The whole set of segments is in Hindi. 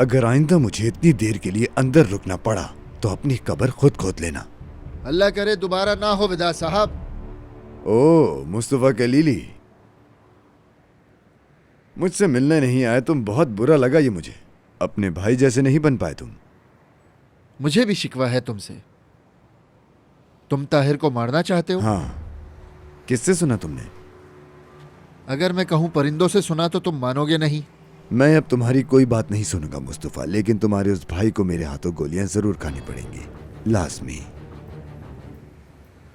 अगर आइंदा मुझे इतनी देर के लिए अंदर रुकना पड़ा तो अपनी कब्र खुद खोद लेना। अल्लाह करे दोबारा ना हो विदा साहब। ओ मुस्तफा कलीली, मुझसे मिलने नहीं आए तुम, बहुत बुरा लगा ये मुझे। अपने भाई जैसे नहीं बन पाए तुम। मुझे भी शिकवा है तुमसे। तुम ताहिर को मारना चाहते हो? हाँ, किससे सुना तुमने? अगर मैं कहूं परिंदों से सुना तो तुम मानोगे नहीं। मैं अब तुम्हारी कोई बात नहीं सुनूंगा मुस्तफा, लेकिन तुम्हारे उस भाई को मेरे हाथों गोलियां जरूर खानी पड़ेंगी, लाजमी।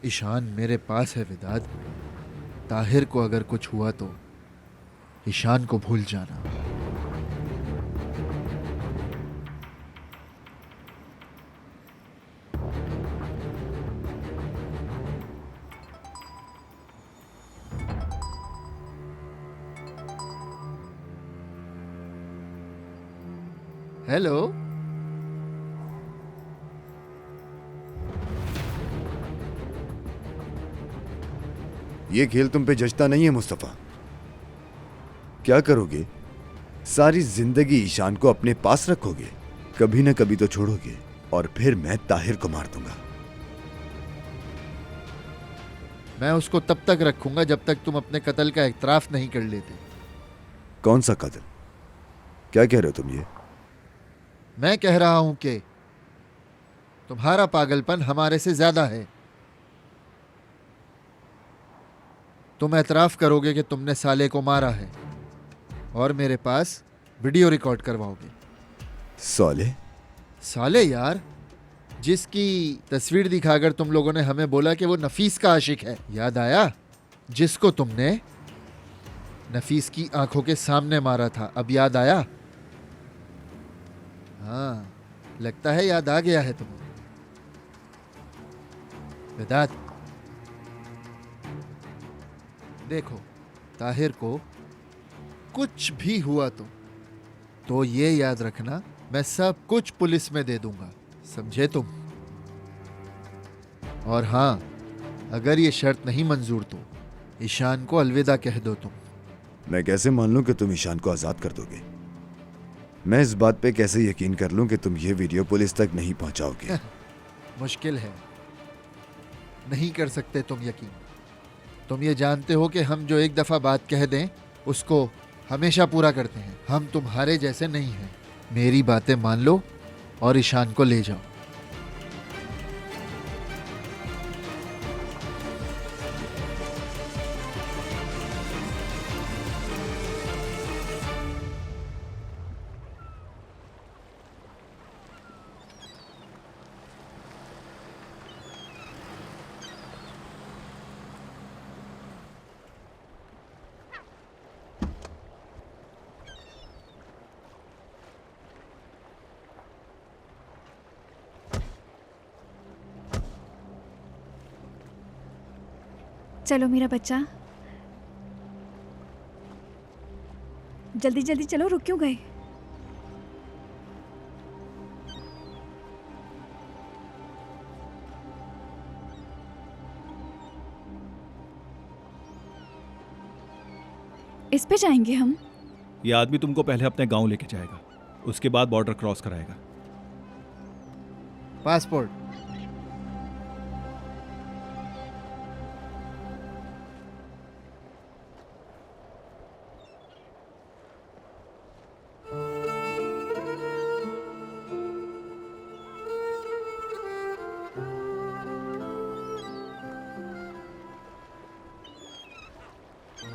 ईशान मेरे पास है विदाद। ताहिर को अगर कुछ हुआ तो ईशान को भूल जाना। हेलो। ये खेल तुम पे जचता नहीं है मुस्तफा। क्या करोगे? सारी जिंदगी ईशान को अपने पास रखोगे? कभी न कभी तो छोड़ोगे, और फिर मैं ताहिर को मार दूंगा। मैं उसको तब तक रखूंगा जब तक तुम अपने कत्ल का इकराफ नहीं कर लेते। कौन सा कत्ल? क्या कह रहे हो तुम ये? मैं कह रहा हूं कि तुम्हारा पागलपन हमारे से ज्यादा है। तुम एतराफ करोगे कि तुमने साले को मारा है और मेरे पास वीडियो रिकॉर्ड करवाओगे। साले? साले यार, जिसकी तस्वीर दिखाकर तुम लोगों ने हमें बोला कि वो नफीस का आशिक है। याद आया? जिसको तुमने नफीस की आंखों के सामने मारा था। अब याद आया? हाँ, लगता है याद आ गया है तुम्हें। वेदात, देखो, ताहिर को कुछ भी हुआ तो ये याद रखना, मैं सब कुछ पुलिस में दे दूंगा, समझे तुम? और हाँ, अगर ये शर्त नहीं मंजूर तो ईशान को अलविदा कह दो तुम। मैं कैसे मान लूं कि तुम ईशान को आजाद कर दोगे? मैं इस बात पे कैसे यकीन कर लूं कि तुम ये वीडियो पुलिस तक नहीं पहुंचाओगे? मुश्किल है, नहीं कर सकते तुम यकीन। तुम ये जानते हो कि हम जो एक दफा बात कह दें उसको हमेशा पूरा करते हैं। हम तुम्हारे जैसे नहीं हैं। मेरी बातें मान लो और ईशान को ले जाओ। चलो मेरा बच्चा, जल्दी जल्दी चलो, रुक क्यों गए? इस पे जाएंगे हम? ये आदमी तुमको पहले अपने गांव लेके जाएगा, उसके बाद बॉर्डर क्रॉस कराएगा। पासपोर्ट।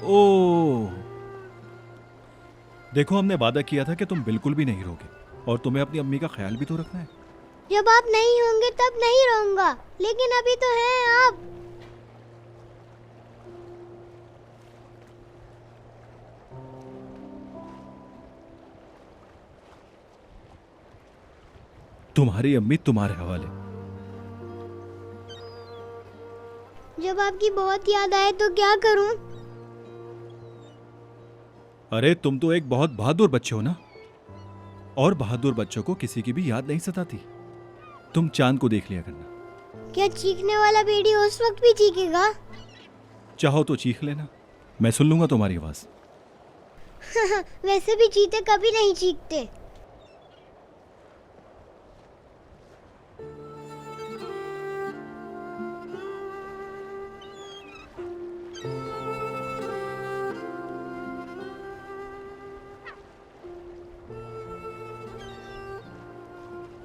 ओह, देखो, हमने वादा किया था कि तुम बिल्कुल भी नहीं रोगे, और तुम्हें अपनी अम्मी का ख्याल भी तो रखना है। जब आप नहीं होंगे तब नहीं रहूंगा, लेकिन अभी तो हैं आप। तुम्हारी अम्मी तुम्हारे हवाले। जब आपकी बहुत याद आए तो क्या करूं? अरे तुम तो एक बहुत बहादुर बच्चे हो ना, और बहादुर बच्चों को किसी की भी याद नहीं सताती। तुम चांद को देख लिया करना। क्या चीखने वाला बेटी उस वक्त भी चीखेगा? चाहो तो चीख लेना, मैं सुन लूंगा तुम्हारी आवाज। वैसे भी चीते कभी नहीं चीखते।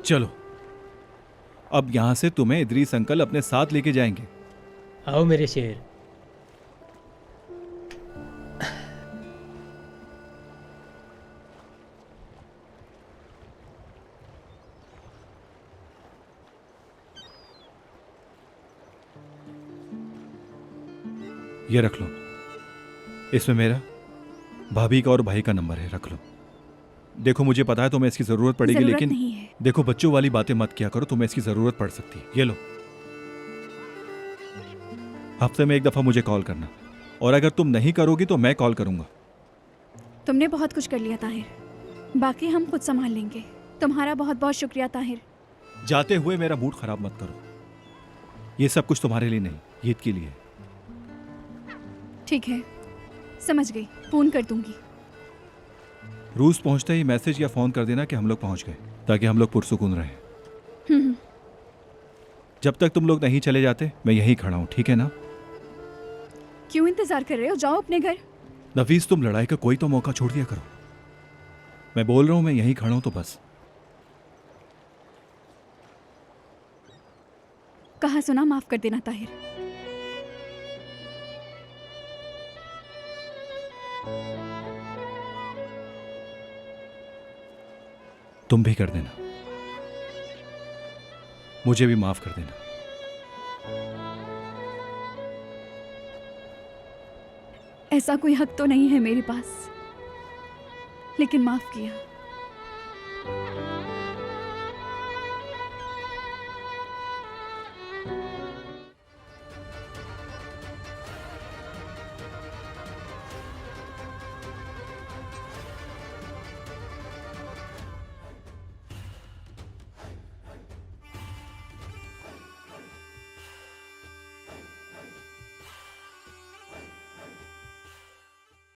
चलो, अब यहां से तुम्हें इदरीस अंकल अपने साथ लेके जाएंगे। आओ मेरे शेर। ये रख लो, इसमें मेरा, भाभी का और भाई का नंबर है, रख लो। देखो मुझे पता है तुम्हें इसकी जरूरत पड़ेगी, जरूरत लेकिन नहीं है। देखो बच्चों वाली बातें मत किया करो, तुम्हें इसकी जरूरत पड़ सकती है। ये लो, हफ्ते में एक दफा मुझे कॉल करना, और अगर तुम नहीं करोगी तो मैं कॉल करूंगा। तुमने बहुत कुछ कर लिया ताहिर, बाकी हम खुद संभाल लेंगे। तुम्हारा बहुत बहुत शुक्रिया ताहिर। जाते हुए मेरा मूड खराब मत करो। ये सब कुछ तुम्हारे लिए नहीं, ईद के लिए। ठीक है, समझ गई, फोन कर दूंगी। रूस पहुंचते ही मैसेज या फोन कर देना कि हम लोग पहुंच गए, ताकि हम लोग पुरसुकून रहें। हम्म, जब तक तुम लोग नहीं चले जाते मैं यहीं खड़ा हूं, ठीक है ना? क्यों इंतजार कर रहे हो? जाओ अपने घर। नफीस, तुम लड़ाई का कोई तो मौका छोड़ दिया करो। मैं बोल रहा हूं मैं यहीं खड़ा हूं तो बस। कहा सुना, माफ कर देना ताहिर। तुम भी कर देना, मुझे भी माफ कर देना। ऐसा कोई हक तो नहीं है मेरे पास, लेकिन माफ किया।